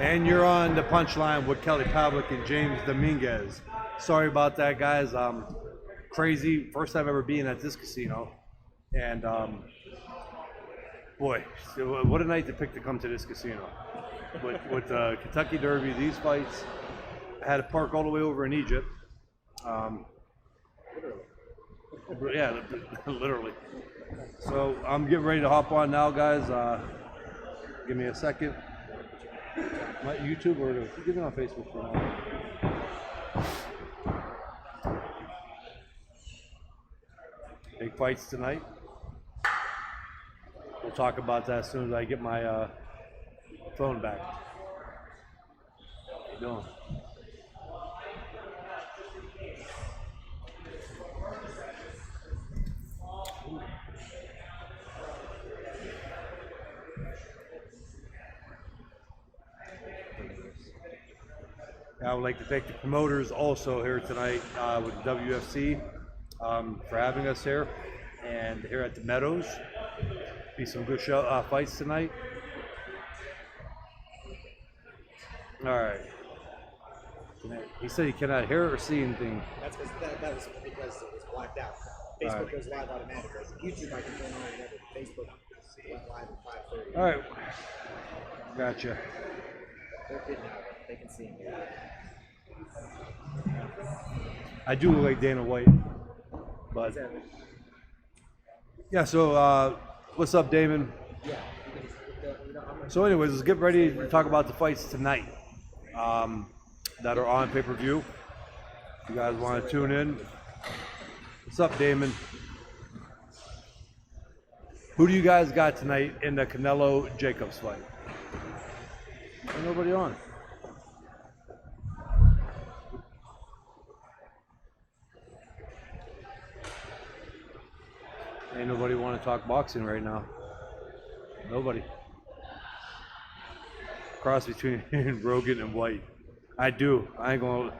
And you're on the punchline with Kelly Pavlik and James Dominguez. Sorry about that, guys. Crazy. First time ever being at this casino. And, boy, what a night to pick to come to this casino. With the Kentucky Derby, these fights. I had to park all the way over in Egypt. Yeah, literally. So I'm getting ready to hop on now, guys. Give me a second. My YouTube or give me on Facebook for now. Big fights tonight. We'll talk about that as soon as I get my phone back. How you doing? I would like to thank the promoters also here tonight with the WFC for having us here, and here at the Meadows. Be some good fights tonight. All right. He said he cannot hear or see anything. That's because that was because it was blacked out. Facebook goes live automatically. YouTube I can turn on whenever. Facebook went live at 5:30. All right. Gotcha. They're good now. They can see me. I do look like Dana White, but yeah. So what's up, Damon? Yeah. So, anyways, let's get ready to talk about the fights tonight that are on pay-per-view. If you guys want to tune in, what's up, Damon? Who do you guys got tonight in the Canelo Jacobs fight? There's nobody on. Ain't nobody want to talk boxing right now. Nobody. Cross between Rogan and White. I do. I ain't gonna.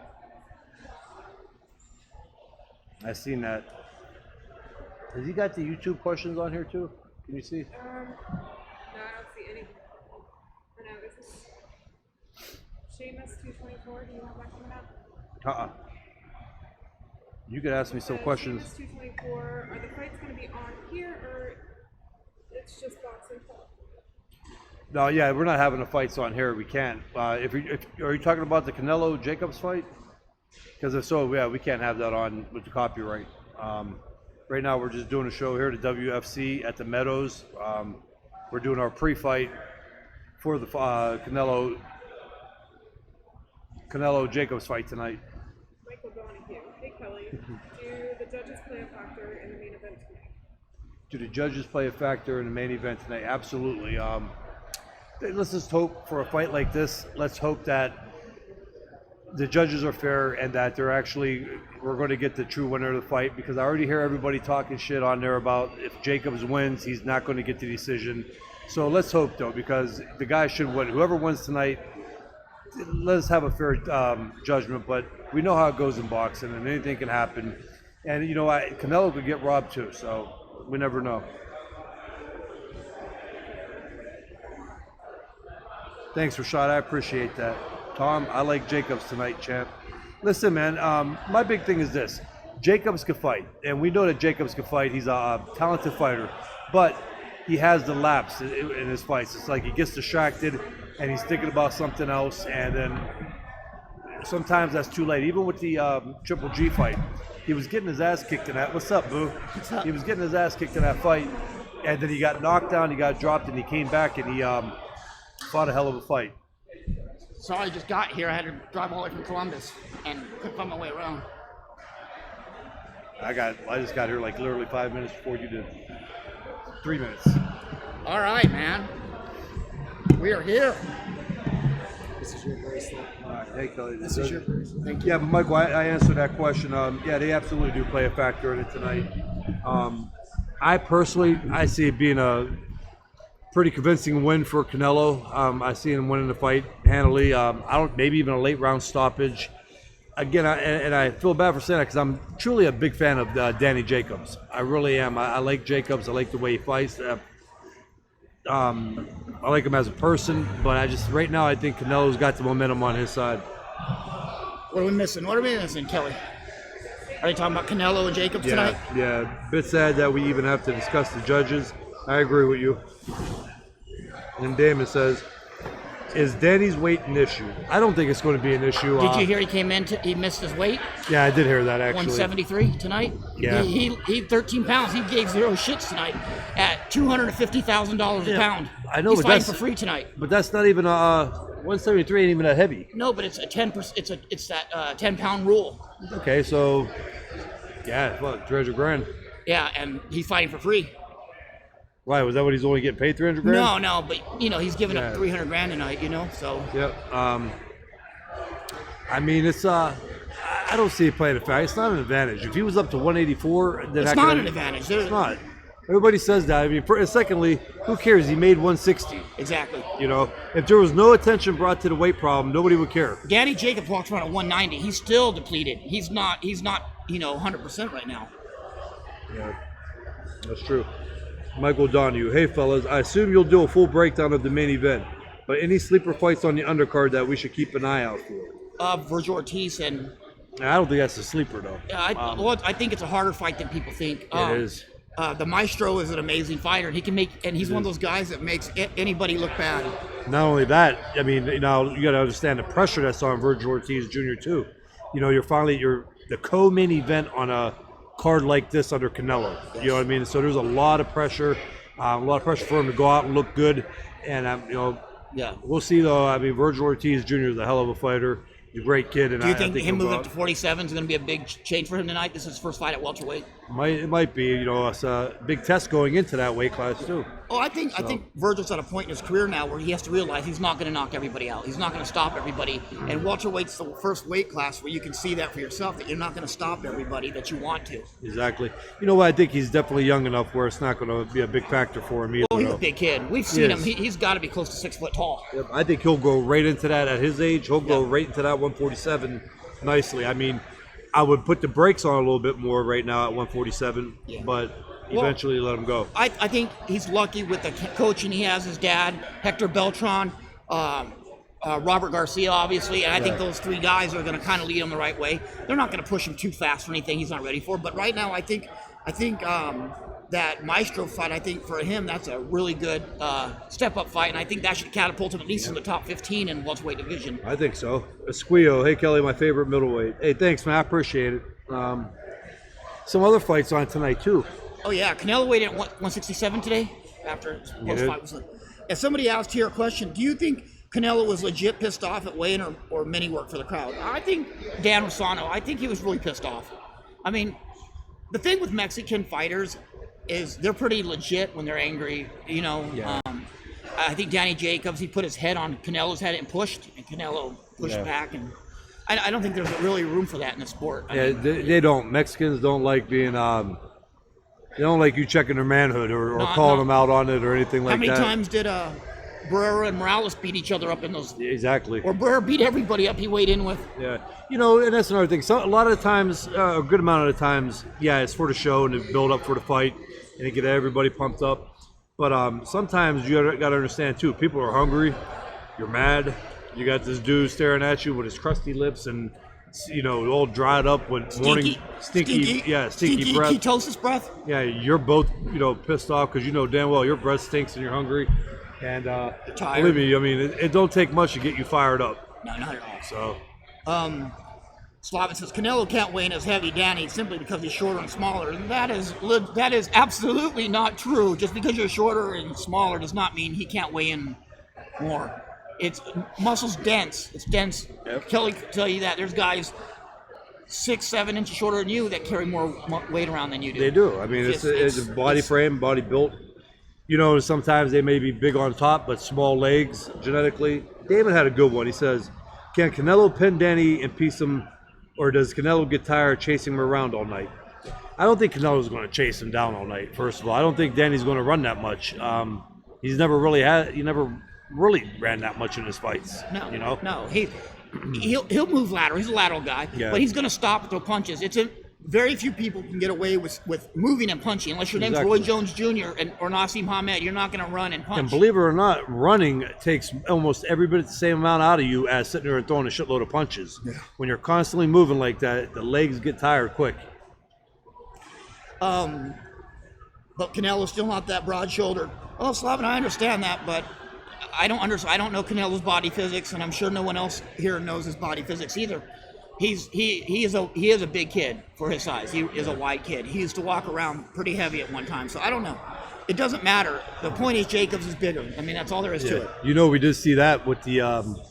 I seen that. Has he got the YouTube questions on here too? Can you see? No, I don't see any. Oh, no, this is Seamus 224. Do you want that coming up? You could ask me some questions. Seamus 224. Are the fights going to be on here, or it's just boxing? No, yeah, we're not having the fights on here. We can't. Are you talking about the Canelo Jacobs fight? Because if so, yeah, we can't have that on with the copyright. Right now, we're just doing a show here at the WFC at the Meadows. We're doing our pre-fight for the Canelo Jacobs fight tonight. Michael Donahue. Hey, Kelly. Do the judges play a factor in the main event tonight? Do the judges play a factor in the main event tonight? Absolutely. Let's just hope for a fight like this. Let's hope that the judges are fair and that we're going to get the true winner of the fight, because I already hear everybody talking shit on there about if Jacobs wins, he's not going to get the decision. So let's hope, though, because the guy should win. Whoever wins tonight, let us have a fair judgment, but we know how it goes in boxing and anything can happen. And, Canelo could get robbed too, so we never know. Thanks, Rashad. I appreciate that. Tom, I like Jacobs tonight, champ. Listen, man, my big thing is this. Jacobs can fight, and we know that Jacobs can fight. He's a talented fighter, but he has the lapse in his fights. It's like he gets distracted, and he's thinking about something else, and then sometimes that's too late. Even with the Triple G fight, he was getting his ass kicked in that. What's up, boo? What's up? He was getting his ass kicked in that fight, and then he got knocked down, he got dropped, and he came back, and he fought a hell of a fight. Sorry, I just got here. I had to drive all the way from Columbus and couldn't find my way around. I just got here like literally 5 minutes before you did. 3 minutes. All right, man. We are here. This is your bracelet. All right, hey, Kelly. This is your bracelet. Thank you. Yeah, but Michael, I answered that question. Yeah, they absolutely do play a factor in it tonight. I personally see it being a pretty convincing win for Canelo. I see him winning the fight handily. Maybe even a late round stoppage. Again, I feel bad for saying that because I'm truly a big fan of Danny Jacobs. I really am. I like Jacobs. I like the way he fights. I like him as a person, but right now I think Canelo's got the momentum on his side. What are we missing? What are we missing, Kelly? Are they talking about Canelo and Jacobs tonight? Yeah. Bit sad that we even have to discuss the judges. I agree with you. And Damon says, is Danny's weight an issue? I don't think it's going to be an issue. Did you hear he came in? He missed his weight. Yeah, I did hear that actually. 173 tonight. Yeah. He 13 pounds. He gave zero shits tonight at $250,000 a pound. I know, He's but fighting that's for free tonight. But that's not even 173 ain't even that heavy. No, but it's a 10%. It's that 10-pound rule. Okay, so yeah, what, 300 grand? Yeah, and he's fighting for free. Why, was that what he's only getting paid, 300 grand? No, but he's giving up 300 grand tonight. So. Yep. I mean, it's I don't see it playing a factor. It's not an advantage. If he was up to 184, then it's not an advantage. It's not. Everybody says that. I mean, secondly, who cares? He made 160. Exactly. If there was no attention brought to the weight problem, nobody would care. Danny Jacobs walks around at 190. He's still depleted. He's not 100% right now. Yeah, that's true. Michael Donahue, hey fellas, I assume you'll do a full breakdown of the main event, but any sleeper fights on the undercard that we should keep an eye out for? Virgil Ortiz and. I don't think that's a sleeper though. I think it's a harder fight than people think. It is. The Maestro is an amazing fighter. He's one of those guys that makes anybody look bad. Not only that, I mean, you got to understand the pressure that's on Virgil Ortiz Jr. too. You're the co-main event on a card like this under Canelo. Yes. You know what I mean? So there's a lot of pressure for him to go out and look good. And we'll see though. I mean, Virgil Ortiz Jr. is a hell of a fighter. He's a great kid. And do you think him moving up to 47 is going to be a big change for him tonight? This is his first fight at welterweight. It might be. It's a big test going into that weight class too. Oh, I think Virgil's at a point in his career now where he has to realize he's not going to knock everybody out. He's not going to stop everybody. And welterweight's the first weight class where you can see that for yourself, that you're not going to stop everybody that you want to. Exactly. You know what? I think he's definitely young enough where it's not going to be a big factor for him either. Oh, he's a big kid. We've seen him. He's got to be close to 6 foot tall. Yep. I think he'll go right into that at his age. He'll go right into that 147 nicely. I mean, I would put the brakes on a little bit more right now at 147, but eventually let him go. I think he's lucky with the coaching he has, his dad, Hector Beltran, Robert Garcia, obviously, and I think those three guys are going to kind of lead him the right way. They're not going to push him too fast for anything he's not ready for, but right now I think that Maestro fight, I think for him, that's a really good step-up fight, and I think that should catapult him at least in the top 15 in welterweight division. I think so. Esquillo, hey Kelly, my favorite middleweight. Hey, thanks, man. I appreciate it. Some other fights on tonight too. Oh yeah, Canelo weighed in at 167 today after his post-fight was. And somebody asked here a question: do you think Canelo was legit pissed off at weigh-in or mini work for the crowd? I think Dan Rosano. I think he was really pissed off. I mean, the thing with Mexican fighters is they're pretty legit when they're angry. I think Danny Jacobs, he put his head on Canelo's head and pushed, and Canelo pushed back, and I don't think there's really room for that in the sport. I mean, they don't. Mexicans don't like being they don't like you checking their manhood or calling them out on it or anything like that. How many times did Barrera and Morales beat each other up in those? Exactly. Or Barrera beat everybody up he weighed in with. Yeah. And that's another thing. So a lot of the times, a good amount of the times, it's for the show and to build up for the fight and to get everybody pumped up. But sometimes you got to understand too, people are hungry, you're mad, you got this dude staring at you with his crusty lips and all dried up with stinky breath. Ketosis breath. Yeah, you're both pissed off because damn well your breath stinks and you're hungry. And believe me, I mean, it don't take much to get you fired up. No, not at all. So, Slavin says Canelo can't weigh in as heavy Danny simply because he's shorter and smaller, and that is absolutely not true. Just because you're shorter and smaller does not mean he can't weigh in more. It's muscle's dense. It's dense. Yep. Kelly can tell you that. There's guys 6-7 inches shorter than you that carry more weight around than you do. They do. I mean, it's a body frame, body built. Sometimes they may be big on top, but small legs genetically. Damon had a good one. He says, can Canelo pin Danny and piece him, or does Canelo get tired chasing him around all night? I don't think Canelo's going to chase him down all night, first of all. I don't think Danny's going to run that much. He never really ran that much in his fights. No, he'll move lateral. He's a lateral guy, but he's going to stop and throw punches. very few people can get away with moving and punching unless your name's Exactly. Roy Jones Jr. Or Nassim Hamed. You're not going to run and punch. And believe it or not, running takes almost every bit the same amount out of you as sitting there and throwing a shitload of punches. Yeah. When you're constantly moving like that, the legs get tired quick. But Canelo's still not that broad-shouldered. Oh, Slaven, I understand that, but I don't know Canelo's body physics, and I'm sure no one else here knows his body physics either. He is a big kid for his size. He is a wide kid. He used to walk around pretty heavy at one time, so I don't know. It doesn't matter. The point is Jacobs is bigger. I mean, that's all there is to it. You know, we did see that with the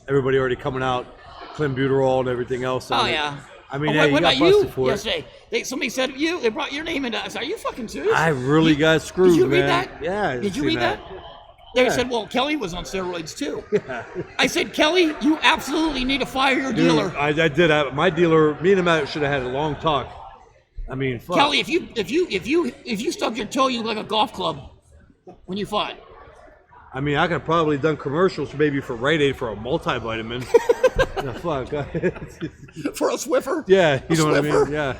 everybody already coming out, clenbuterol and everything else. Oh, yeah. I mean, Oh, hey, what you got about busted you for it. yesterday? Somebody said they brought your name into us. Are you fucking serious? I really got screwed, Did you man. read that? Yeah. I Did you seen read that? They said, well, Kelly was on steroids too. I said, Kelly, you absolutely need to fire your Dude, dealer. I did. My dealer, me and him should have had a long talk. I mean, fuck. Kelly, if you stubbed your toe, you look like a golf club when you fought. I mean, I could have probably done commercials maybe for Rite Aid for a multivitamin. The fuck. For a Swiffer? Yeah, you know what I mean? Swiffer?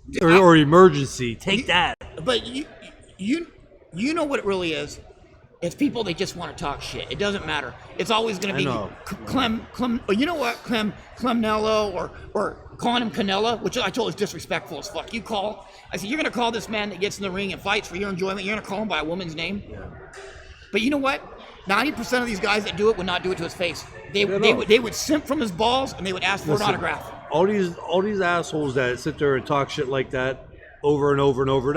Yeah. Or emergency. Take that. But you know what it really is? It's people that just want to talk shit. It doesn't matter. It's always going to be know. Clem. Or you know what? Clemnello or calling him Canelo, which I told is disrespectful as fuck. I said, you're going to call this man that gets in the ring and fights for your enjoyment, you're going to call him by a woman's name? Yeah. But you know what? 90% of these guys that do it would not do it to his face. They would simp from his balls and they would ask for an autograph. All these assholes that sit there and talk shit like that over and over and over,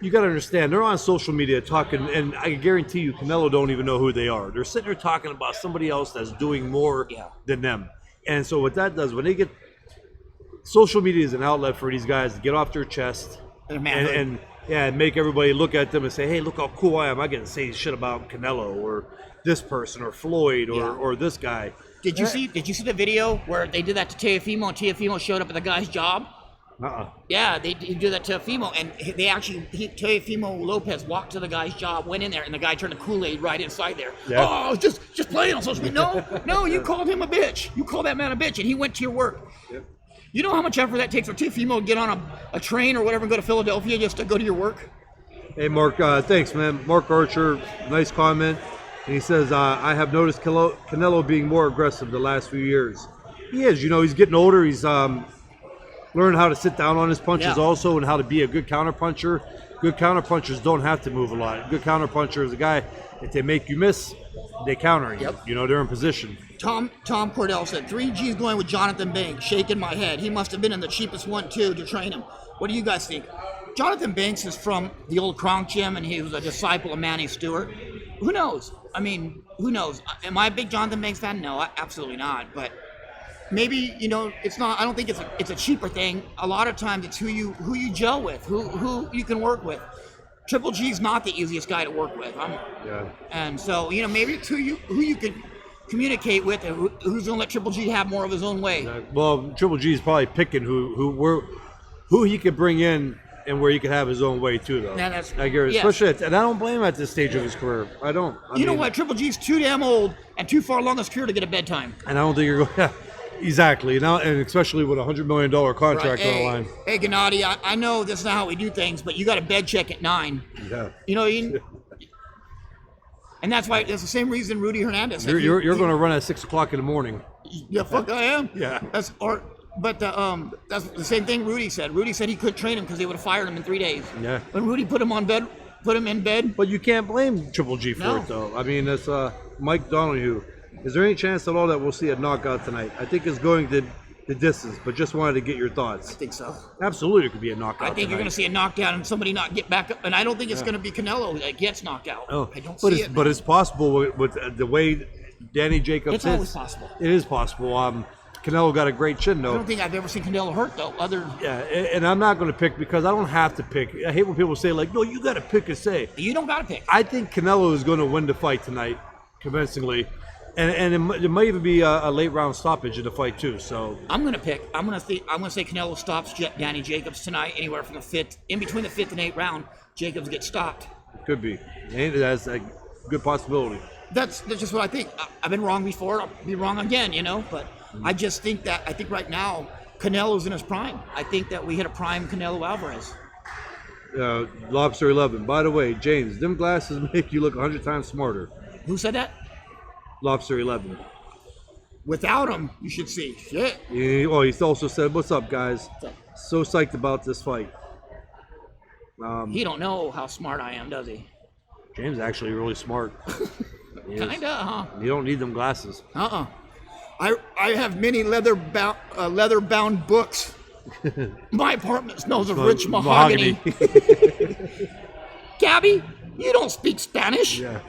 you got to understand, they're on social media talking, and I guarantee you Canelo don't even know who they are. They're sitting there talking about somebody else that's doing more than them. And so what that does, when they get, social media is an outlet for these guys to get off their chest and make everybody look at them and say, hey, look how cool I am. I get to say shit about Canelo or this person or Floyd or this guy. Did you see the video where they did that to Teofimo and Teofimo showed up at the guy's job? Yeah, they did that to Teofimo, and Teofimo Lopez walked to the guy's job, went in there, and the guy turned the Kool-Aid right inside there. Yeah. Oh, just playing on social media. No, you called him a bitch. You called that man a bitch, and he went to your work. Yep. You know how much effort that takes for Teofimo to get on a train or whatever and go to Philadelphia just to go to your work? Hey, Mark, thanks, man. Mark Archer, nice comment. And he says, I have noticed Canelo being more aggressive the last few years. He is. You know, he's getting older. He's learned how to sit down on his punches also and how to be a good counterpuncher. Good counterpunchers don't have to move a lot. Good counterpuncher is a guy, if they make you miss, they counter you. Yep. You know, they're in position. Tom Cordell said, 3G's going with Jonathan Banks, shaking my head. He must have been in the cheapest one, too, to train him. What do you guys think? Jonathan Banks is from the old Kronk Gym, and he was a disciple of Manny Stewart. Who knows? I mean, who knows? Am I a big Jonathan Banks fan? No, absolutely not. But maybe, you know, it's not. I don't think it's a cheaper thing. A lot of times it's who you gel with, who you can work with. Triple G's not the easiest guy to work with. And so, you know, maybe it's who you can communicate with, and who's gonna let Triple G have more of his own way. Well, Triple G is probably picking who he could bring in and where he could have his own way too, though. Yeah, that's, I guarantee, especially and I don't blame him at this stage of his career. I don't. You know what? Triple G's too damn old and too far along his career to get a bedtime. And I don't think you're going. Yeah, exactly. Now, and especially with a $100 million contract on the line. Hey, Gennady, I know this is not how we do things, but you got a bed check at 9. Yeah. You know, and that's why. That's the same reason Rudy Hernandez said you're going to run at 6 o'clock in the morning. Yeah, fuck, I am. Yeah. But that's the same thing Rudy said. Rudy said he couldn't train him because they would have fired him in 3 days. Yeah. When Rudy put him in bed. But you can't blame Triple G for it, though. I mean, it's Mike Donahue. Is there any chance at all that we'll see a knockout tonight? I think it's going to the distance, but just wanted to get your thoughts. I think so. Absolutely, it could be a knockout. I think you're going to see a knockdown and somebody not get back up, and I don't think it's going to be Canelo that gets knocked out. Oh, I don't see it. But it's possible with the way Danny Jacobs It's always possible. It is possible. Canelo got a great chin, though. I don't think I've ever seen Canelo hurt, though. And I'm not going to pick because I don't have to pick. I hate when people say, like, no, you got to pick and say. You don't got to pick. I think Canelo is going to win the fight tonight, convincingly. And it might even be a late round stoppage in the fight too. So I'm gonna pick. I'm gonna say Canelo stops Danny Jacobs tonight. Anywhere from the 5th, in between the 5th and 8th round, Jacobs gets stopped. Could be. That's a good possibility. That's just what I think. I've been wrong before. I'll be wrong again, you know. But I just think right now Canelo's in his prime. I think that we hit a prime Canelo Alvarez. Lobster 11. By the way, James, them glasses make you look 100 times smarter. Who said that? Lobster 11. Without him, you should see. Shit. He also said, "What's up, guys? So psyched about this fight." He don't know how smart I am, does he? James is actually really smart. He is. Kinda, huh? You don't need them glasses. I have many leather bound books. My apartment smells of rich mahogany. Gabby, you don't speak Spanish. Yeah.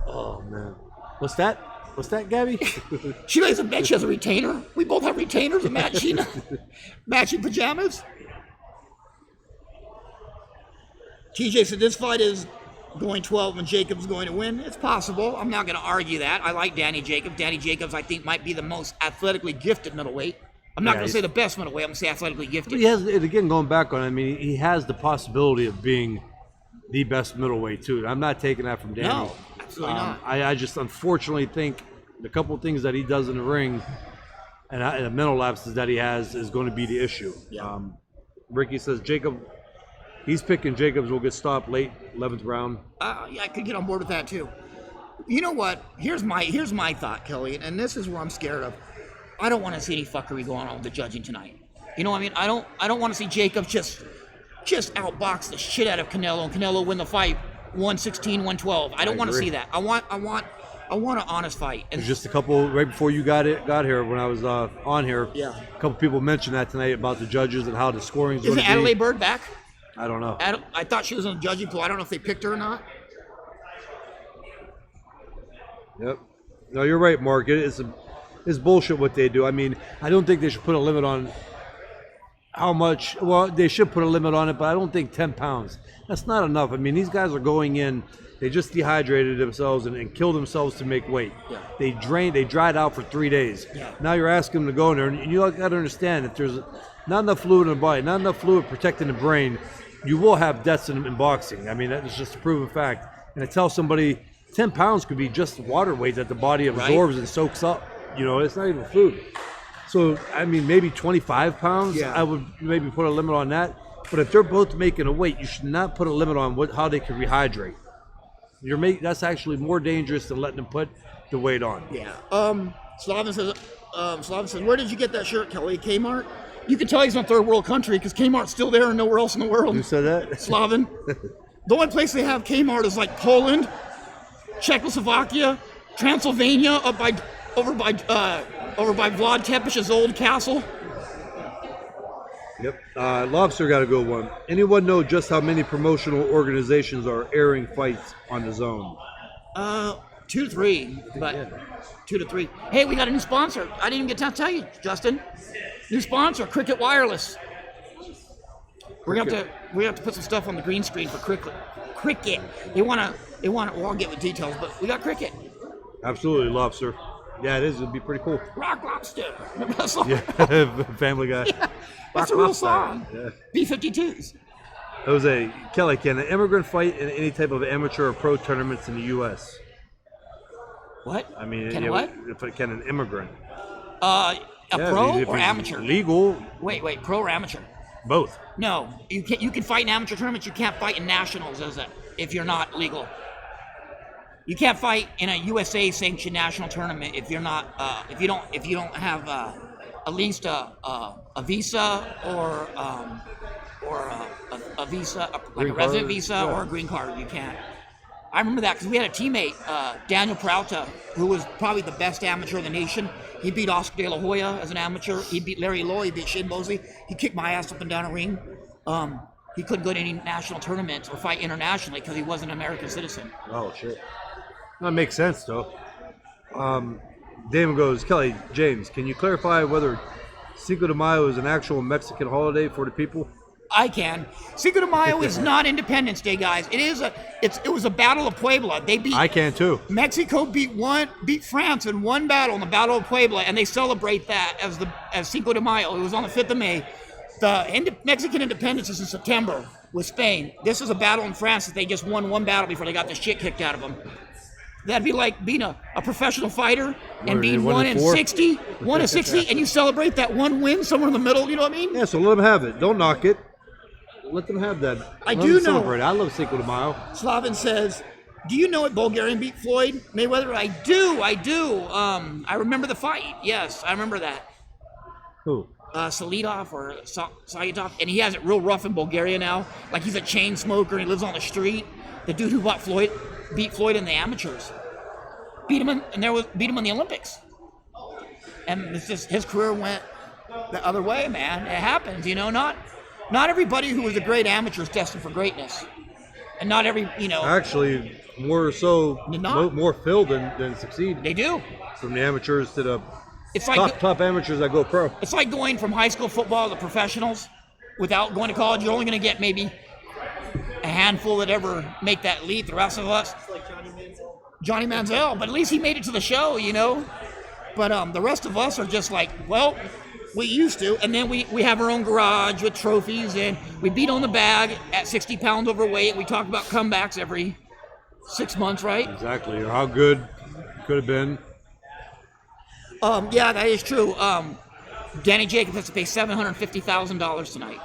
Oh man. What's that? What's that, Gabby? She lays in bed. She has a retainer. We both have retainers and matching pajamas. TJ said this fight is going 12 and Jacobs going to win. It's possible. I'm not going to argue that. I like Danny Jacobs. Danny Jacobs, I think, might be the most athletically gifted middleweight. I'm not going to say the best middleweight. I'm going to say athletically gifted. But he has, and again, going back on it, I mean, he has the possibility of being the best middleweight, too. I'm not taking that from Danny. No, absolutely not. I just unfortunately think the couple things that he does in the ring and the mental lapses that he has is going to be the issue. Yeah. Ricky says he's picking Jacobs will get stopped late, 11th round. Yeah, I could get on board with that too. You know what? Here's my thought, Kelly, and this is what I'm scared of. I don't want to see any fuckery going on with the judging tonight. You know what I mean? I don't want to see Jacobs just outbox the shit out of Canelo and Canelo win the fight 116-112. I don't want to see that. I want an honest fight. And just a couple right before you got here when I was on here. Yeah. A couple people mentioned that tonight about the judges and how the scoring is. Isn't Adelaide Bird back? I don't know. I thought she was in the judging pool. I don't know if they picked her or not. Yep. No, you're right, Mark. It's bullshit what they do. I mean, I don't think they should put a limit on how much. Well, they should put a limit on it, but I don't think 10 pounds. That's not enough. I mean, these guys are going in. They just dehydrated themselves and killed themselves to make weight. Yeah. They dried out for 3 days. Yeah. Now you're asking them to go in there, and you got to understand if there's not enough fluid in the body, not enough fluid protecting the brain, you will have deaths in boxing. I mean, that's just a proven fact. And to tell somebody 10 pounds could be just water weight that the body absorbs and soaks up. You know, it's not even food. So, I mean, maybe 25 pounds, I would maybe put a limit on that. But if they're both making a weight, you should not put a limit on how they can rehydrate. That's actually more dangerous than letting them put the weight on. Yeah. Slavin says, where did you get that shirt, Kelly? Kmart? You can tell he's in a third world country because Kmart's still there and nowhere else in the world. Who said that? Slavin. The only place they have Kmart is like Poland, Czechoslovakia, Transylvania, over by Vlad Tepes's old castle. Yep. Lobster got a good one. Anyone know just how many promotional organizations are airing fights on the zone? 2 to 3, but 2 to 3. Hey, we got a new sponsor. I didn't even get time to tell you, Justin. New sponsor, Cricket Wireless. We have to put some stuff on the green screen for Cricket. They want. Well, I'll get the details, but we got Cricket. Absolutely, Lobster. Yeah, it is. It'd be pretty cool. Rock Lobster. Remember that song? Yeah, Family Guy. Yeah, that's a real song. Yeah. B-52s. Jose, Kelly, can an immigrant fight in any type of amateur or pro tournaments in the U.S.? What? I mean, can an immigrant? Pro or amateur? Legal. Wait, pro or amateur? Both. No, you can fight in amateur tournaments. You can't fight in nationals if you're not legal. You can't fight in a USA sanctioned national tournament if you're not if you don't have at least a visa or a visa like a resident visa or a green card. You can't. I remember that because we had a teammate, Daniel Peralta, who was probably the best amateur in the nation. He beat Oscar De La Hoya as an amateur. He beat Larry Lowe. He beat Shane Mosley. He kicked my ass up and down a ring. He couldn't go to any national tournaments or fight internationally because he wasn't an American citizen. Oh, shit. That makes sense, though. Damon goes, Kelly, James, can you clarify whether Cinco de Mayo is an actual Mexican holiday for the people? I can. Cinco de Mayo is not Independence Day, guys. It was a battle of Puebla. I can too. Mexico beat France in one battle in the Battle of Puebla, and they celebrate that as Cinco de Mayo. It was on the 5th of May. The Mexican independence is in September with Spain. This is a battle in France that they just won one battle before they got the shit kicked out of them. That'd be like being a professional fighter and What, being 1 1 in in 4? 60, 1 in 60, and you celebrate that one win somewhere in the middle. You know what I mean? Yeah, so let them have it. Don't knock it. Let them have that. I Let do them know- celebrate. I love Cinco de Mayo. Slavin says, "Do you know what Bulgarian beat Floyd Mayweather?" I do. I remember the fight. Yes, I remember that. Who? Salidov or Sayedov, and he has it real rough in Bulgaria now. Like he's a chain smoker and he lives on the street. The dude who beat Floyd in the amateurs, beat him in the Olympics, and it's just his career went the other way, man. It happens, you know. Not everybody who is a great amateur is destined for greatness, and not every Actually, more so, Did not. more fail than succeed. they do. From the amateurs to the It's like top amateurs that go pro. It's like going from high school football to professionals without going to college. You're only going to get maybe a handful that ever make that leap. The rest of us, It's like Johnny Manziel, but at least he made it to the show, you know. But the rest of us are just like, well, we used to, and then we have our own garage with trophies, and we beat on the bag at 60 pounds overweight. We talk about comebacks every 6 months, right? Exactly. Or how good could have been. Yeah, that is true. Danny Jacobs has to pay $750,000 tonight,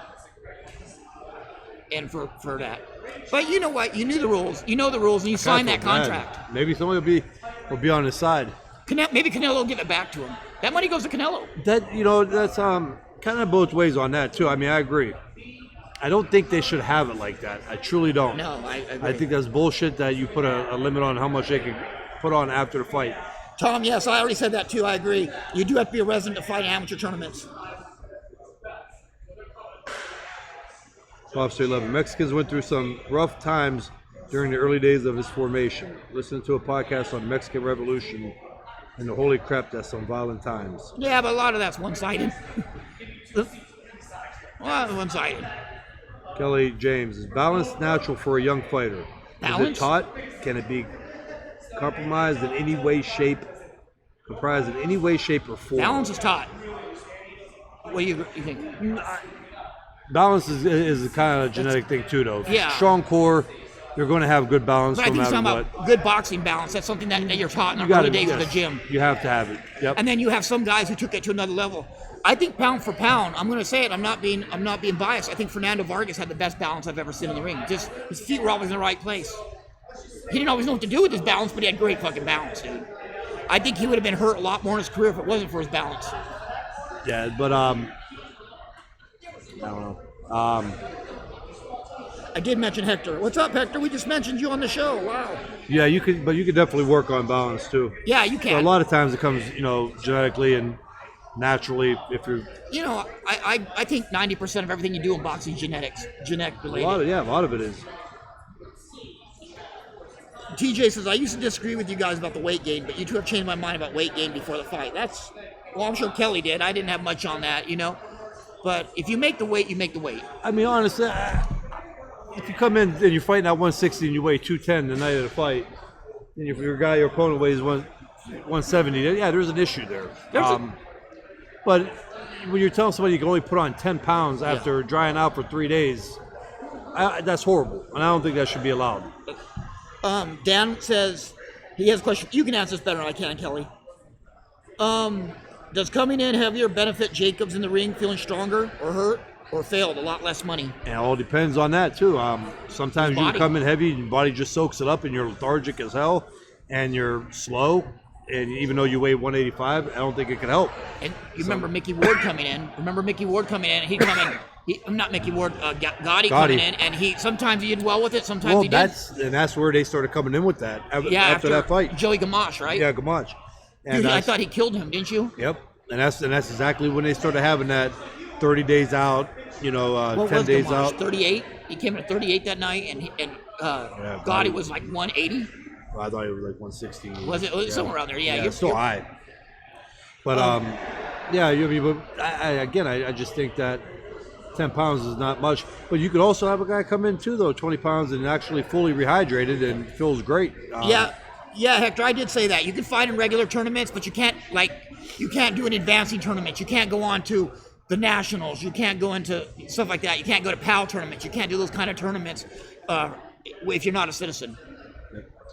and for that. But you know what? You knew the rules. You know the rules, and you signed that Kinda feel bad. contract. Maybe somebody will be on his side. Maybe Canelo will give it back to him. That money goes to Canelo. That's kind of both ways on that too. I mean, I agree. I don't think they should have it like that. I truly don't. No, I agree. I think that's bullshit that you put a limit on how much they can put on after the fight. Tom, yes, I already said that too. I agree. You do have to be a resident to fight amateur tournaments. Officer 11. Mexicans went through some rough times during the early days of his formation. Listen to a podcast on Mexican Revolution and the holy crap, that's some violent times. Yeah, but a lot of that's one-sided. One-sided. Kelly James. Is balance natural for a young fighter? Is Balance? it taught? Can it be compromised in any way, shape, comprised in any way, shape, or form? Balance is taught. What do you think? Balance is a kind of genetic thing too, though. Yeah. Strong core, you're going to have good balance But I no think you're matter talking what. about good boxing balance. That's something that you're taught in the gotta- early days of the yes, gym. You have to have it. Yep. And then you have some guys who took it to another level. I think pound for pound, I'm going to say it. I'm not being biased. I think Fernando Vargas had the best balance I've ever seen in the ring. Just his feet were always in the right place. He didn't always know what to do with his balance, but he had great fucking balance, dude. I think he would have been hurt a lot more in his career if it wasn't for his balance. Yeah, but I don't know. I did mention Hector. What's up, Hector? We just mentioned you on the show. Wow. Yeah, you could definitely work on balance too. Yeah, you So can. a lot of times it comes, genetically and naturally. If you're You know, I think 90% of everything you do in boxing is genetic a related. lot of it is. TJ says, I used to disagree with you guys about the weight gain, but you two have changed my mind about weight gain before the fight. I'm sure Kelly did. I didn't have much on that, But if you make the weight, you make the weight. I mean, honestly, if you come in and you're fighting at 160 and you weigh 210 the night of the fight, and if your opponent weighs 170, yeah, there's an issue there. But when you're telling somebody you can only put on 10 pounds after drying out for 3 days, that's horrible, and I don't think that should be allowed. Dan says he has a question. You can answer this better than I can, Kelly. Does coming in heavier benefit Jacobs in the ring feeling stronger or hurt or failed? A lot less money. And it all depends on that too. Sometimes you Body. come in heavy and your body just soaks it up and you're lethargic as hell and you're slow. And even though you weigh 185, I don't think it can help. And you remember Mickey Ward coming in. He'd come in. Not Mickey Ward, Gotti coming in, and sometimes he did well with it, sometimes he didn't. That's where they started coming in with that after that fight. Joey Gamache, right? Yeah, Gamache. And Dude, I thought he killed him, didn't you? Yep, and that's exactly when they started having that 30 days out, What 10 was days Gamache? out. 38. He came in at 38 that night, and Gotti was like 180. I thought it was like 160. Was it somewhere around there? Yeah, it's still high. But I just think that 10 pounds is not much. But you could also have a guy come in too, though, 20 pounds and actually fully rehydrated and feels great. Yeah, Hector, I did say that. You can fight in regular tournaments, but you can't do an advancing tournament. You can't go on to the nationals. You can't go into stuff like that. You can't go to PAL tournaments. You can't do those kind of tournaments if you're not a citizen.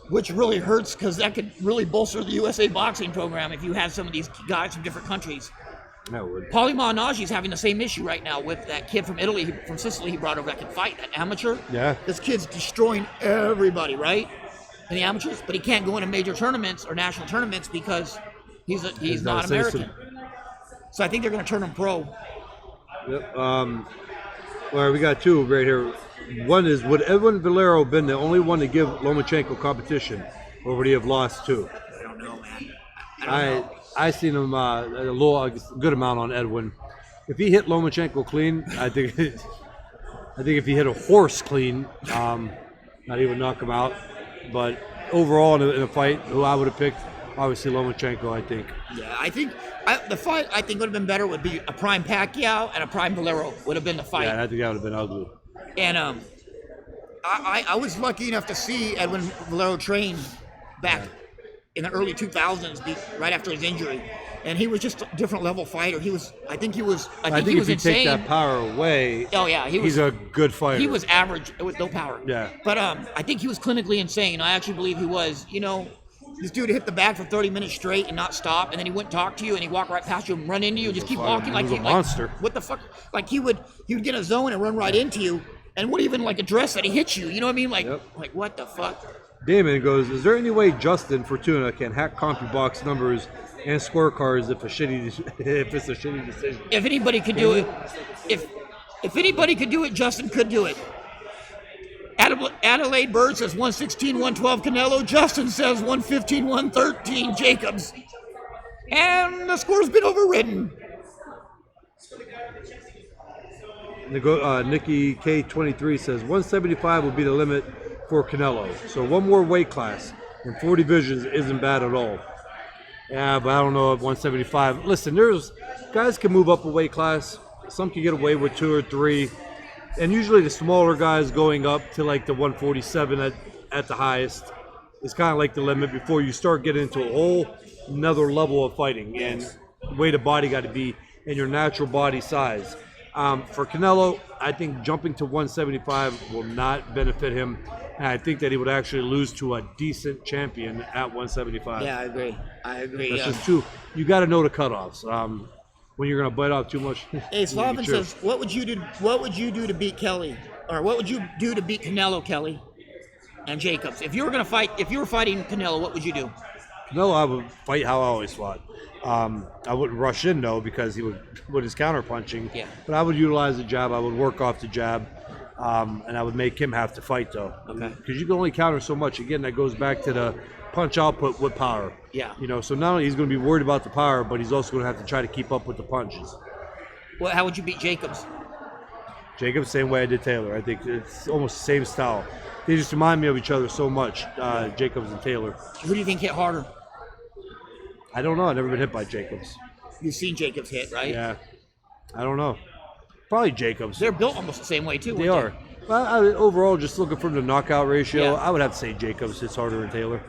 which really hurts because that could really bolster the USA boxing program if you had some of these guys from different countries. That would. Paulie Malignaggi is having the same issue right now with that kid from Italy, from Sicily, he brought over that can fight, that amateur. Yeah. This kid's destroying everybody, right? In the amateurs, but he can't go into major tournaments or national tournaments because he's not not a American. citizen. So I think they're going to turn him pro. Yep. Well, we got two right here. One is, would Edwin Valero have been the only one to give Lomachenko competition, or would he have lost too? I don't know, man. I don't know. I seen him a good amount on Edwin. If he hit Lomachenko clean, I think if he hit a horse clean, not even knock him out. But overall in a fight, who I would have picked, obviously Lomachenko, I think. Yeah, I think the fight I think would have been better would be a prime Pacquiao and a prime Valero would have been the fight. Yeah, I think that would have been ugly. And I was lucky enough to see Edwin Valero train back in the early 2000s, right after his injury, and he was just a different level fighter. I think he was if you insane. take that power away, Oh yeah, he's a good fighter. He was average with no power. Yeah. But I think he was clinically insane. I actually believe he was. You know, this dude hit the bag for 30 minutes straight and not stop, and then he wouldn't talk to you, and he walked right past you and run into you, and just keep walking like He was a monster. What the fuck? Like he would get in a zone and run right into you, and wouldn't even like address that he hit you. You know what I mean? Like what the fuck? Damon goes, is there any way Justin Fortuna can hack CompuBox numbers and scorecards if it's a shitty decision? If anybody could do it, if anybody could do it, Justin could do it. Adelaide Bird says 116, 112 Canelo. Justin says 115, 113 Jacobs. And the score's been overridden. Nikki K23 says 175 will be the limit for Canelo. So one more weight class and 4 divisions isn't bad at all. Yeah, but I don't know at 175. Listen, there's guys can move up a weight class. Some can get away with 2 or 3. And usually the smaller guys going up to like the 147 at the highest is kind of like the limit before you start getting into a whole another level of fighting. And the way the body got to be in your natural body size. For Canelo, I think jumping to 175 will not benefit him. And I think that he would actually lose to a decent champion at 175. Yeah, I agree. That's just too. You got to know the cutoffs. When you're going to bite off too much. Hey, Slavin says, what would you do to beat Kelly? Or what would you do to beat Canelo, Kelly, and Jacobs? If you were fighting Canelo, what would you do? Canelo, I would fight how I always fought. I wouldn't rush in though because he would with his counter punching. Yeah. But I would utilize the jab. I would work off the jab, and I would make him have to fight though. Okay. Because you can only counter so much. Again, that goes back to the punch output with power. Yeah. You know, so not only he's going to be worried about the power, but he's also going to have to try to keep up with the punches. Well, how would you beat Jacobs? Jacobs, same way I did Taylor. I think it's almost the same style. They just remind me of each other so much, Jacobs and Taylor. Who do you think hit harder? I don't know. I've never been hit by Jacobs. You've seen Jacobs hit, right? Yeah. I don't know. Probably Jacobs. They're built almost the same way, too. They are. Well, overall, just looking from the knockout ratio, Yeah. I would have to say Jacobs hits harder than Taylor.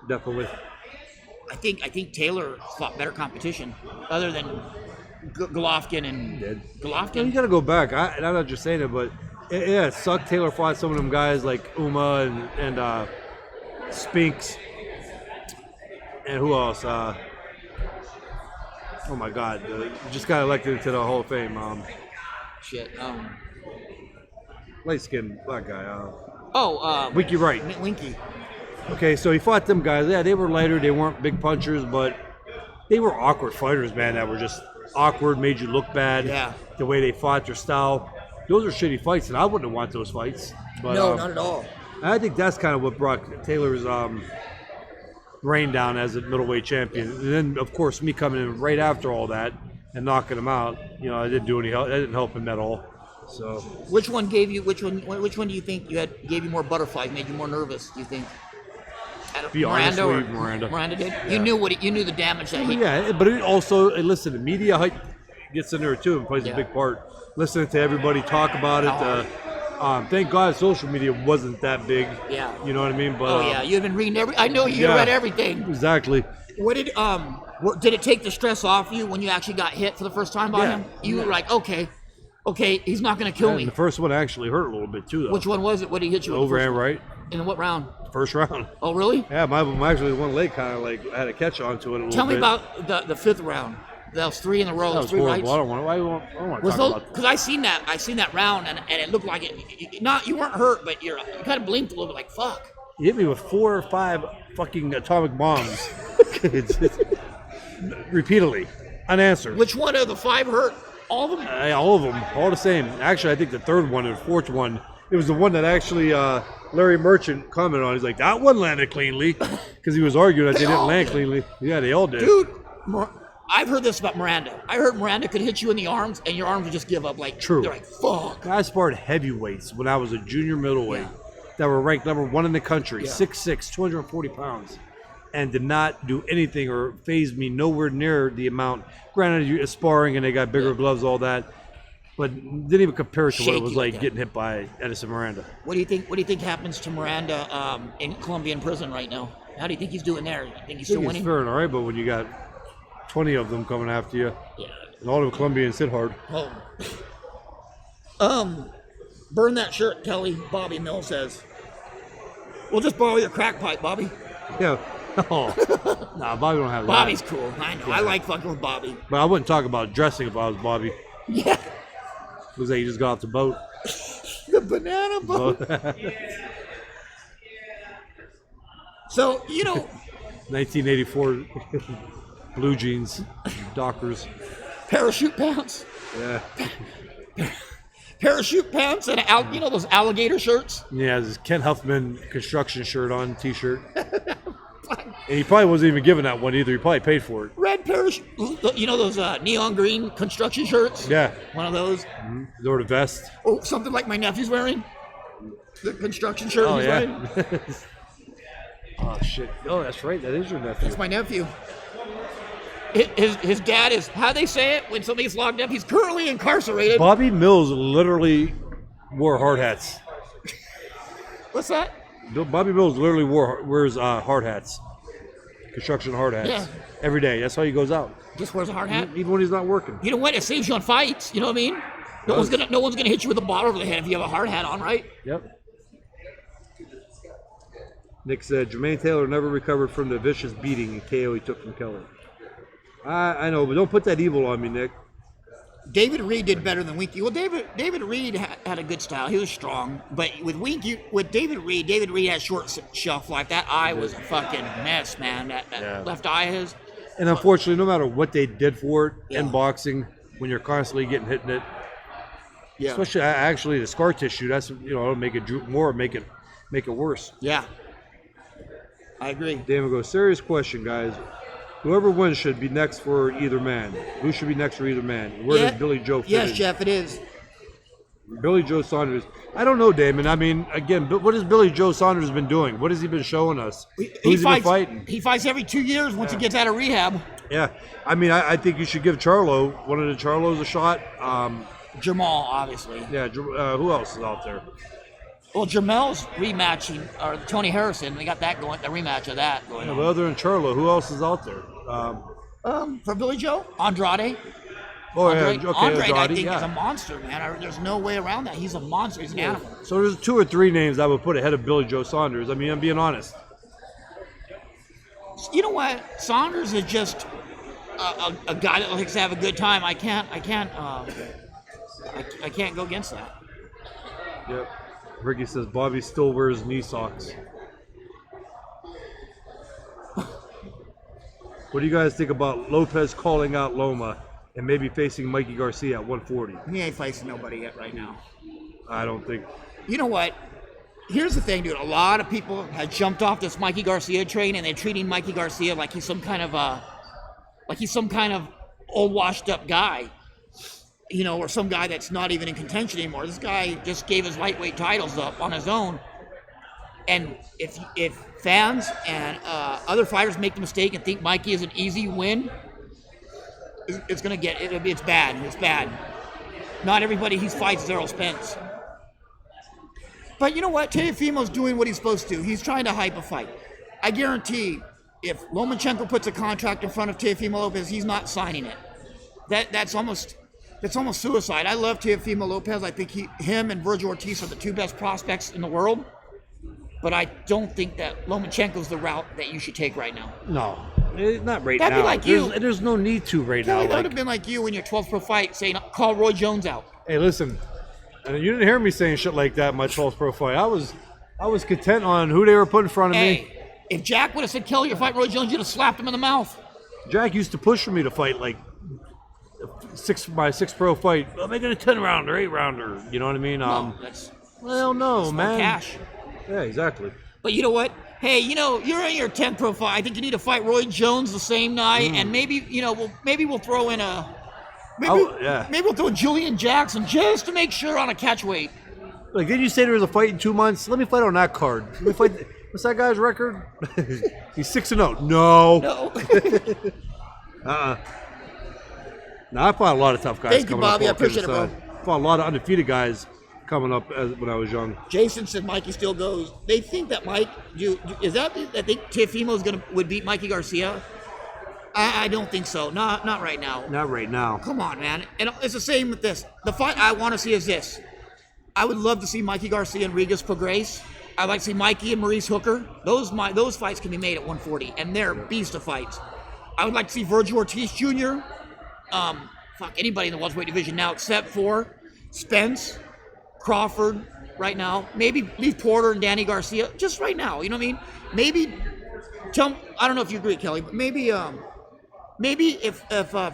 Definitely. I think Taylor fought better competition, other than Golovkin and Golovkin. You got to go back. And I'm not just saying it, but it sucked. Taylor fought some of them guys like Uma and Spinks. And who else? Oh my God! Just got elected into the Hall of Fame. Light-skinned black guy. Winky Wright. Winky. Okay, so he fought them guys. Yeah, they were lighter. They weren't big punchers, but they were awkward fighters, man. That were just awkward, made you look bad. Yeah. The way they fought, their style. Those are shitty fights, and I wouldn't want those fights. But, No, not at all. I think that's kind of what brought Taylor's reign down as a middleweight champion. And then, of course, me coming in right after all that and knocking him out, you know, I didn't do any help. That didn't help him at all. So, Which one do you think gave you more butterflies, made you more nervous? Do you think? be honest with you, Miranda. Miranda did. Yeah. You knew the damage that he. Yeah, but it also, listen, the media hype gets in there too and plays a big part. Listening to everybody talk about it. Thank God social media wasn't that big. Yeah. You know what I mean? But you've been reading I know you read everything. Exactly. What did it take the stress off you when you actually got hit for the first time by him? You were like, okay, he's not gonna kill me. The first one actually hurt a little bit too, though. Which one was it? What did he hit you with? Overhand right. In what round? First round. Oh, really? Yeah, my actually one leg kind of like had a catch onto it a little Tell me bit. about the fifth round. Those 3 in a row. That was three horrible. rights. I don't want to talk about. Because I seen that round and it looked like you weren't hurt, but you kind of blinked a little bit like fuck. He hit me with 4 or 5 fucking atomic bombs. it's repeatedly, unanswered. Which one of the 5 hurt? All of them? All of them, all the same. Actually, I think the third one and fourth one, it was the one that actually Larry Merchant commented on. He's like, that one landed cleanly, because he was arguing that they didn't land cleanly. Yeah, they all did. Dude, I've heard this about Miranda. I heard Miranda could hit you in the arms, and your arms would just give up. Like, True. They're like, fuck. I sparred heavyweights when I was a junior middleweight that were ranked number 1 in the country, 6'6", 240 pounds, and did not do anything or phase me nowhere near the amount. Granted, you're sparring and they got bigger gloves, all that, but didn't even compare to what it was Shaky like like that. getting hit by Edison Miranda. What do you think happens to Miranda in Colombian prison right now? How do you think he's doing there? You think he's I still think winning? it's fair and all right, but when you got 20 of them coming after you, Yeah. and all the Colombians hit hard. Oh. Burn that shirt, Kelly. Bobby Mills says. We'll just borrow your crack pipe, Bobby. Yeah. Oh. Nah, Bobby don't have that. Bobby's cool. I know. I like fucking with Bobby. But I wouldn't talk about dressing if I was Bobby. Yeah. It was like he just got off the boat. The banana boat. 1984 blue jeans, Dockers. Parachute pants. Yeah. Parachute pants and those alligator shirts. Yeah, this Ken Huffman construction shirt on, t-shirt. And he probably wasn't even given that one either. He probably paid for it. Red parachute. Those neon green construction shirts. Yeah. One of those. Mm-hmm. Or the vest. Or something like my nephew's wearing. The construction shirt he's wearing. Oh, shit. Oh, that's right. That is your nephew. That's my nephew. His dad is, how they say it when somebody's locked up, he's currently incarcerated. Bobby Mills literally wore hard hats. What's that? Bobby Mills literally wears hard hats. Construction hard hats. Yeah. Every day. That's how he goes out. Just wears a hard hat. Even when he's not working. You know what? It saves you on fights. You know what I mean? No one's gonna hit you with a bottle over the head if you have a hard hat on, right? Yep. Nick said Jermaine Taylor never recovered from the vicious beating and KO he took from Keller. I know, but don't put that evil on me, Nick. David Reed did better than Winky. Well, David Reed had a good style. He was strong, but with David Reed had short shelf life. That eye was a fucking mess, man. That left eye is. And unfortunately, no matter what they did for it in boxing, when you're constantly getting hit in it, especially actually the scar tissue, that's it'll make it droop more, make it worse. Yeah, I agree. David goes, serious question, guys. Whoever wins should be next for either man. Who should be next for either man? Where does Billy Joe fit in? Yes, Jeff, it is. Billy Joe Saunders. I don't know, Damon. I mean, again, what has Billy Joe Saunders been doing? What has he been showing us? Who's he been fighting? He fights every 2 years once he gets out of rehab. Yeah. I mean, I think you should give one of the Charlos a shot. Jamal, obviously. Yeah. Who else is out there? Well, Jamel's rematching, or Tony Harrison. We got that going, the rematch of that going on. But other than Charlo, who else is out there? For Billy Joe? Andrade. Oh, Andre, yeah. Okay, Andrade, I think, yeah. is a monster, man. There's no way around that. He's a monster. He's an animal. So there's 2 or 3 names I would put ahead of Billy Joe Saunders. I mean, I'm being honest. You know what? Saunders is just a guy that likes to have a good time. I can't go against that. Yep. Ricky says Bobby still wears knee socks. What do you guys think about Lopez calling out Loma and maybe facing Mikey Garcia at 140? He ain't facing nobody yet right now. I don't think. You know what? Here's the thing, dude. A lot of people have jumped off this Mikey Garcia train, and they're treating Mikey Garcia like he's some kind of old washed up guy. Or some guy that's not even in contention anymore. This guy just gave his lightweight titles up on his own. And if fans and other fighters make the mistake and think Mikey is an easy win, it's bad. It's bad. Not everybody he fights is Errol Spence. But you know what? Teofimo's doing what he's supposed to. He's trying to hype a fight. I guarantee if Lomachenko puts a contract in front of Teofimo Lopez, he's not signing it. That's almost suicide. I love Teofimo Lopez. I think him and Virgil Ortiz are the 2 best prospects in the world. but I don't think that Lomachenko's the route that you should take right now. No, not right That'd now. be like you. There's no need to right Kelly, now. that would have been like you in your 12th pro fight saying, call Roy Jones out. Hey, listen, and you didn't hear me saying shit like that in my 12th pro fight. I was content on who they were putting in front of me. Hey, if Jack would have said, Kelly, you're fighting Roy Jones, you'd have slapped him in the mouth. Jack used to push for me to fight like my 6th pro fight. I'm making a 10-rounder, 8-rounder. You know what I mean? No, that's Well, no, smart man. cash. Yeah, exactly. But you know what? Hey, you're in your 10th pro fight. I think you need to fight Roy Jones the same night, and maybe we'll throw in maybe we'll throw Julian Jackson just to make sure on a catch weight. Like, didn't you say there was a fight in 2 months? Let me fight on that card. Let me fight. What's that guy's record? He's 6-0. No. No. No, I fought a lot of tough guys. Thank you, coming Bobby. I up appreciate it, bro. Fought a lot of undefeated guys coming up when I was young. Jason said Mikey still goes. They think that Mike, is that I think Teofimo's would beat Mikey Garcia? I don't think so. Not right now. Not right now. Come on, man. And it's the same with this. The fight I want to see is this. I would love to see Mikey Garcia and Regis Prograis. I'd like to see Mikey and Maurice Hooker. Those fights can be made at 140, and they're beast of fights. I would like to see Virgil Ortiz Jr. Anybody in the welterweight division now except for Spence, Crawford right now. Maybe leave Porter and Danny Garcia just right now. You know what I mean? Maybe I don't know if you agree, Kelly, but maybe if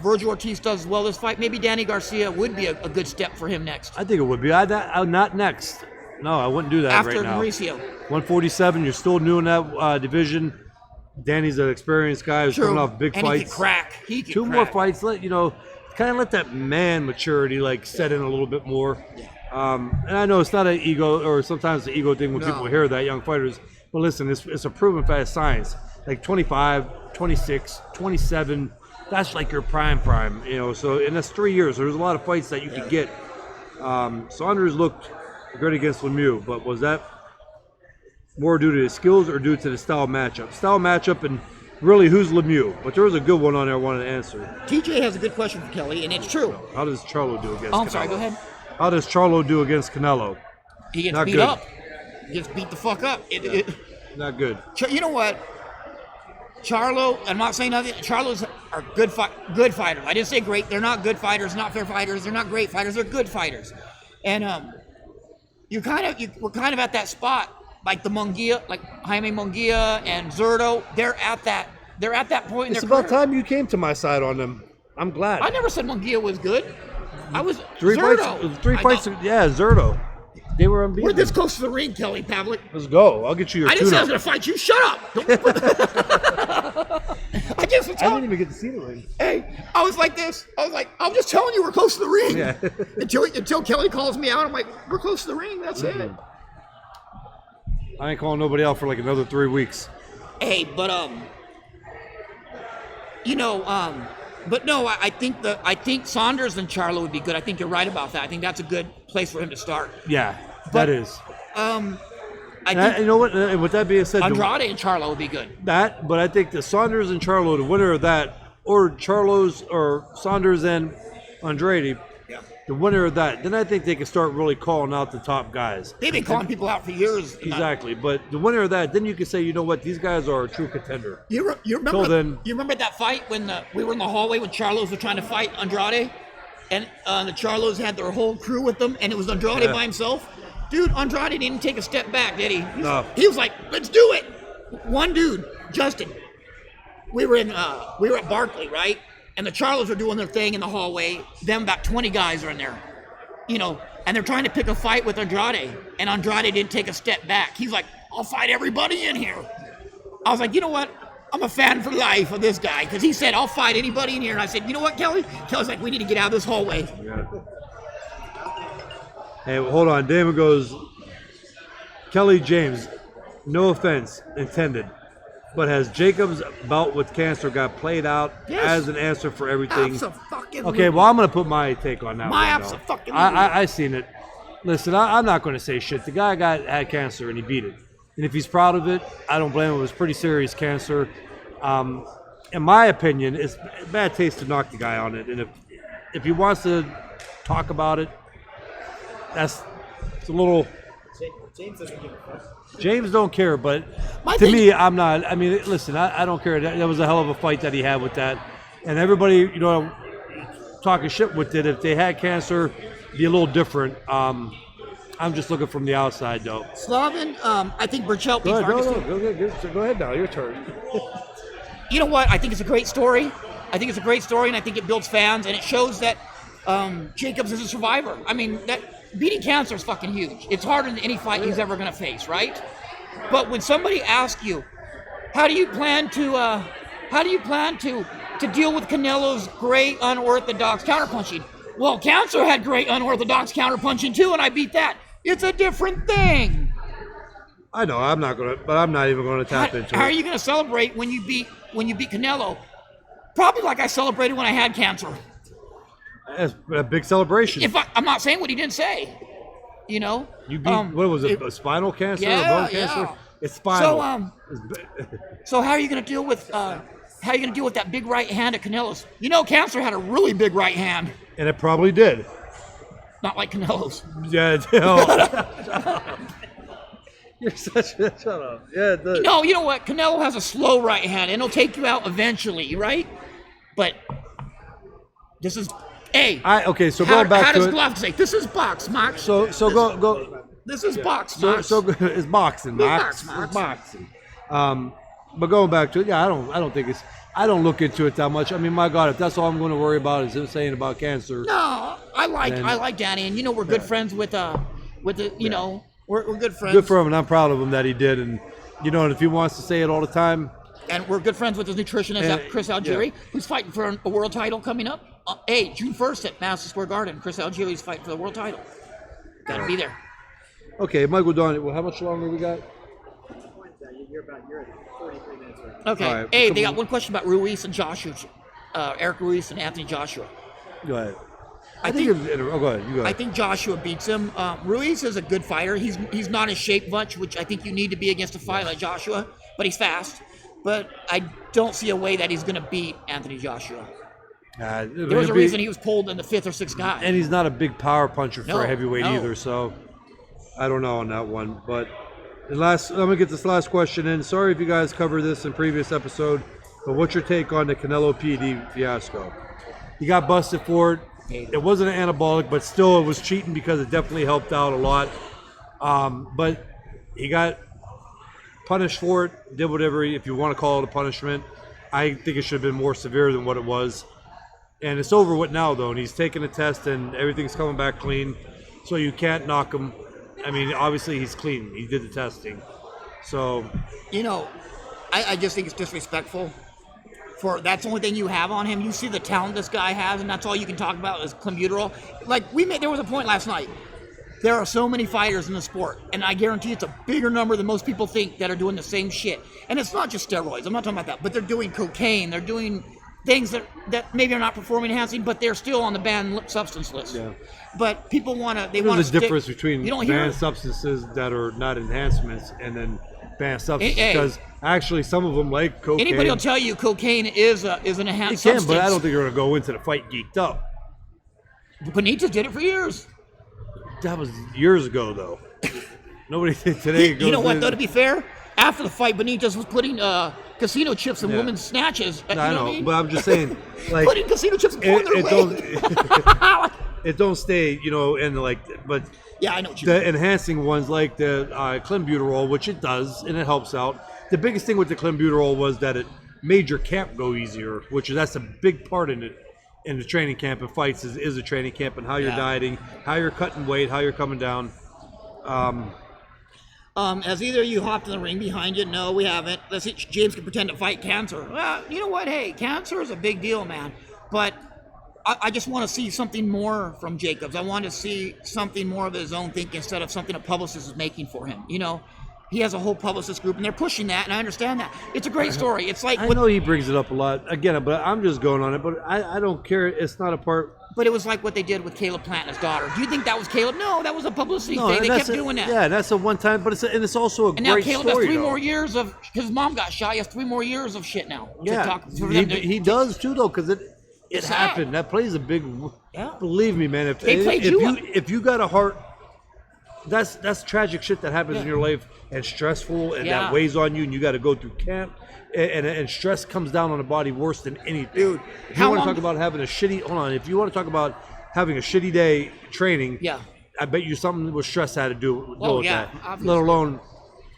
Virgil Ortiz does well this fight, maybe Danny Garcia would be a good step for him next. I think it would be. Not next. No, I wouldn't do that After right now. Mauricio. 147, you're still new in that division. Danny's an experienced guy who's coming off big and fights. He can crack. He can Two crack. more fights. Kind of let that man maturity set in a little bit more. And I know it's not an ego, or sometimes the ego thing when people hear that, young fighters. But listen, it's a proven fact science. Like 25, 26, 27, that's like your prime. So, and that's 3 years. So there's a lot of fights that you could get. Saunders looked good against Lemieux, but was that more due to his skills or due to the style matchup? And really, who's Lemieux? But there was a good one on there I wanted to answer. TJ has a good question for Kelly, and it's true. How does Charlo do against Canelo? I'm sorry, go ahead. How does Charlo do against Canelo? He gets Not beat good. up. He gets beat the fuck up. Not good. You know what? Charlo, I'm not saying nothing. Charlo's are good fighters. I didn't say great. They're not good fighters, not fair fighters. They're not great fighters. They're good fighters. And we're kind of at that spot, like the Munguia, like Jaime Munguia and Zurdo. They're at that point in It's their about career. time you came to my side on them. I'm glad. I never said Munguia was good. I was Three Zurdo. fights. Yeah, Zurdo. They were unbeaten. We're this close to the ring, Kelly Pavlik. Let's go. I'll get you your I didn't say I was tune-up. going to fight you. Shut up. I just was I telling didn't even get to see the ring. Hey, I was like this. I'm just telling you we're close to the ring. Yeah. until Kelly calls me out, I'm like, we're close to the ring. That's it. I ain't calling nobody out for like another 3 weeks. Hey, but but no, I think Saunders and Charlo would be good. I think you're right about that. I think that's a good place for him to start. Yeah, But, that is. I think You know what? And with that being said, Andrade and Charlo would be good. but I think the Saunders and Charlo, the winner of that, or Saunders and Andrade, the winner of that, then I think they can start really calling out the top guys. They've been calling people out for years. Exactly, but the winner of that, then you can say, you know what, these guys are a true contender. You remember? Till then- You remember that fight when we were in the hallway when Charlos were trying to fight Andrade, and the Charlos had their whole crew with them, and it was Andrade by himself. Dude, Andrade didn't take a step back, did he? No. He was like, "Let's do it." One dude, Justin. We were at Barclay, right? And the Charlos are doing their thing in the hallway. Them about 20 guys are in there, and they're trying to pick a fight with Andrade, and Andrade didn't take a step back. He's like, "I'll fight everybody in here." I was like, you know what? I'm a fan for life of this guy, because he said, "I'll fight anybody in here." And I said, you know what, Kelly? Kelly's like, we need to get out of this hallway. Yeah. Hey, hold on. Damon goes, Kelly James, no offense intended, but has Jacob's bout with cancer got played out as an answer for everything? Abso-fucking-lutely. Okay, well, I'm going to put my take on that My one, though. abso-fucking-lutely. I seen it. Listen, I'm not going to say shit. The guy had cancer and he beat it. And if he's proud of it, I don't blame him. It was pretty serious cancer. In my opinion, it's bad taste to knock the guy on it. And if he wants to talk about it, it's a little James doesn't give a fuck. James don't care, but My to thing- me, I'm not. I mean, listen, I don't care. That was a hell of a fight that he had with that, and everybody, you know, talking shit with it. If they had cancer, it'd be a little different. I'm just looking from the outside, though. Slavin, I think Burchell beats Go ahead, Vargas. go ahead now. Your turn. You know what? I think it's a great story. I think it's a great story, and I think it builds fans, and it shows that Jacobs is a survivor. I mean, that beating cancer is fucking huge. It's harder than any fight he's ever going to face, right? But when somebody asks you, how do you plan to deal with Canelo's great unorthodox counterpunching? Well, cancer had great unorthodox counterpunching too, and I beat that. It's a different thing. I know I'm not gonna, but I'm not even gonna tap into How are it. you going to celebrate when you beat Canelo? Probably like I celebrated when I had cancer. It's a big celebration. I'm not saying what he didn't say, you know. You beat what was it? A spinal cancer, yeah, or bone cancer? yeah. It's spinal. So how are you going to deal with that big right hand of Canelo's? You know, cancer had a really big right hand, And it probably did. not like Canelo's. Yeah. You're such a shut up. Yeah, it does. No, you know what? Canelo has a slow right hand, and it'll take you out eventually, right? But this is Okay, so How going back does to it. Glove say? This is box, Max. So go. This is box, So Max. it's boxing, Max. Max. It's boxing. But going back to it, yeah, I don't think it's. I don't look into it that much. I mean, my God, if that's all I'm going to worry about is him saying about cancer. No, I like Danny, and you know we're good friends with you know we're good friends. Good for him, and I'm proud of him that he did. And you know, and if he wants to say it all the time, And we're good friends with his nutritionist, And- Chris Algieri, who's fighting for a world title coming up. June 1st at Madison Square Garden. Chris Algieri's fighting for the world title. Gotta be there. okay, Michael Don. Well, how much longer we got? You're at 43 minutes right Okay. All right, Hey, come they on. got one question about Ruiz and Joshua. Eric Ruiz and Anthony Joshua. Go ahead. I go ahead. You go I ahead. think Joshua beats him. Ruiz is a good fighter. He's not in shape much, which I think you need to be against a fight like Joshua, but he's fast. But I don't see a way that he's going to beat Anthony Joshua. There was a reason he was pulled in the 5th or 6th guy. And he's not a big power puncher for No, a heavyweight no. either, so I don't know on that one. But I'm gonna get this last question in. Sorry if you guys covered this in previous episode, but what's your take on the Canelo PD fiasco? He got busted for it. It wasn't an anabolic, but still it was cheating because it definitely helped out a lot. But he got punished for it, did whatever, if you want to call it a punishment. I think it should have been more severe than what it was. And it's over with now, though, and he's taking a test and everything's coming back clean, so you can't knock him. I mean, obviously he's clean. He did the testing. So, You know, I just think it's disrespectful. That's the only thing you have on him. You see the talent this guy has, and that's all you can talk about is clenbuterol. Like there was a point last night. There are so many fighters in the sport, and I guarantee it's a bigger number than most people think that are doing the same shit. And it's not just steroids. I'm not talking about that, but they're doing cocaine. They're doing things that maybe are not performance enhancing, but they're still on the banned substance list. Yeah. But people want to. there's a difference between You don't hear banned substances that are not enhancements and then banned substances. Hey. Because actually, some of them, like cocaine, anybody will tell you cocaine is an they enhanced can, substance. but I don't think they're going to go into the fight geeked up. Benitez did it for years. That was years ago, though. Nobody today goes You know what, in- though, to be fair, after the fight, Benitez was putting casino chips in Yeah. women's snatches. I you know know, what I mean? but I'm just saying, like, Putting casino chips in their it leg. don't it don't stay, you know, and like, but Yeah, I know what you mean. the enhancing ones like the clenbuterol, which it does and it helps out. The biggest thing with the clenbuterol was that it made your camp go easier, which that's a big part in it. In the training camp and fights is a training camp and how you're Yeah. dieting, how you're cutting weight, how you're coming down. Has either of you hopped in the ring behind you? No, we haven't. Let's see, James can pretend to fight cancer. Well, you know what? Hey, cancer is a big deal, man. But I just want to see something more from Jacobs. I want to see something more of his own thinking instead of something a publicist is making for him. You know, he has a whole publicist group, and they're pushing that, and I understand that. It's a great story. It's like, I know he brings it up a lot again, but I'm just going on it. But I don't care. It's not a part. but it was like what they did with Caleb Plant and his daughter. Do you think that was Caleb? No, that was a publicity No, thing. They that's kept doing that. Yeah, that's a one time, but it's also a And now great Caleb story. has 3 though. more years of his mom got shot. He has 3 more years of shit now. to Yeah, talk, for them to- he does too though, because it It's sad. happened. That plays a big. Yeah. Believe me, man. They played you up. If you got a heart that's tragic shit that happens in your life and stressful and Yeah. that weighs on you and you got to go through camp and stress comes down on the body worse than anything. Dude, if how you want to long- talk about having a shitty if you want to talk about having a shitty day training, Yeah. I bet you something with stress had to do Oh, with yeah, that. obviously. Let alone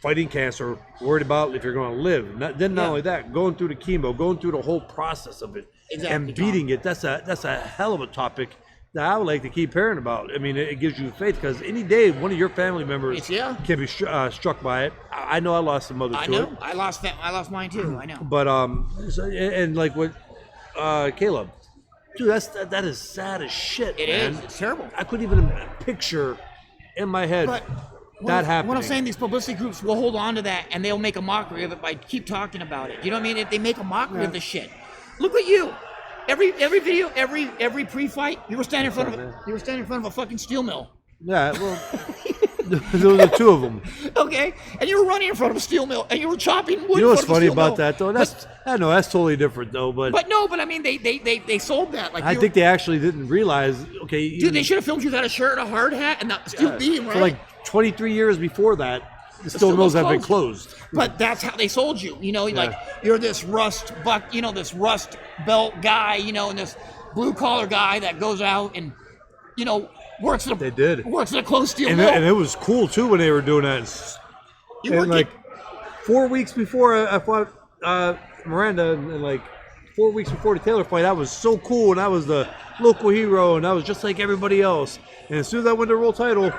fighting cancer, worried about if you're going to live. Not Yeah. only that, going through the chemo, going through the whole process of it, Exactly, and beating it. That's a hell of a topic that I would like to keep hearing about. I mean, it gives you faith because any day one of your family members can be struck by it. I know I lost a mother to I it. know. I lost mine too. I know. But and like what Caleb, dude, that is sad as shit. It man. is. It's terrible. I couldn't even picture in my head But that happening. what I'm saying, these publicity groups will hold on to that and they'll make a mockery of it by keep talking about it. You know what I mean? If they make a mockery of the shit. Look at you. Every video, every pre-fight, you were standing in front of a fucking steel mill. Yeah, well, those are two of them. Okay, and you were running in front of a steel mill and you were chopping wood. You know what's in front funny of a steel about mill. that though? That's totally different though. But But I mean, they sold that. Like I think they actually didn't realize. Okay, dude, they should have filmed you without a shirt, a hard hat, and that steel beam, right? for like 23 years before that, the steel mills have been closed. But that's how they sold you. You know, like you're this rust belt guy, you know, and this blue collar guy that goes out and, you know, works at a closed steel mill. And it was cool too when they were doing that. And like 4 weeks before I fought Miranda, and like 4 weeks before the Taylor fight, I was so cool and I was the local hero and I was just like everybody else. And as soon as I won the world title,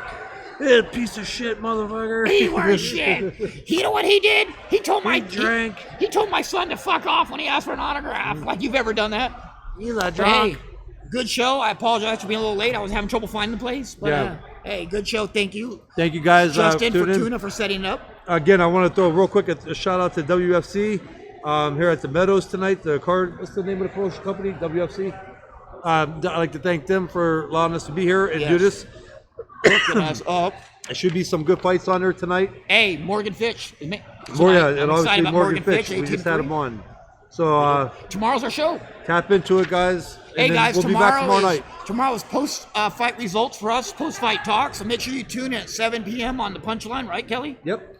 piece of shit, motherfucker. He was shit. You know what he did? He told my drank. He told my son to fuck off when he asked for an autograph. Like you've ever done that? He's not Hey, drunk. good show. I apologize for being a little late. I was having trouble finding the place. But hey, good show. Thank you, Thank you guys. Justin tuning in. Fortuna, for setting it up. Again, I want to throw real quick a shout out to WFC here at the Meadows tonight. The card, what's the name of the promotion company? WFC. I'd like to thank them for allowing us to be here and do this. Hooking us up. There should be some good fights on there tonight. Hey, Morgan Fitch. And I'm obviously excited about Morgan Fitch. We 18-3. just had him on. So Tomorrow's our show. tap into it, guys. And Hey then guys, we'll be back tomorrow night. Tomorrow's post-fight results for us, post-fight talk. So make sure you tune in at 7 p.m. on the Punchline, right, Kelly? Yep.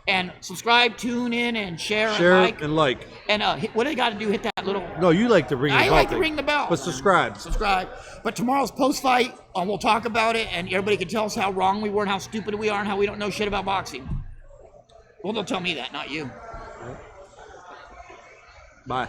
And subscribe, tune in, and share and like. And what do they got to do? Hit that little. No, you like to ring the bell. I like to thing. ring the bell. But subscribe. But tomorrow's post-fight, and we'll talk about it, and everybody can tell us how wrong we were, and how stupid we are, and how we don't know shit about boxing. Well, they'll tell me that, not you. Bye.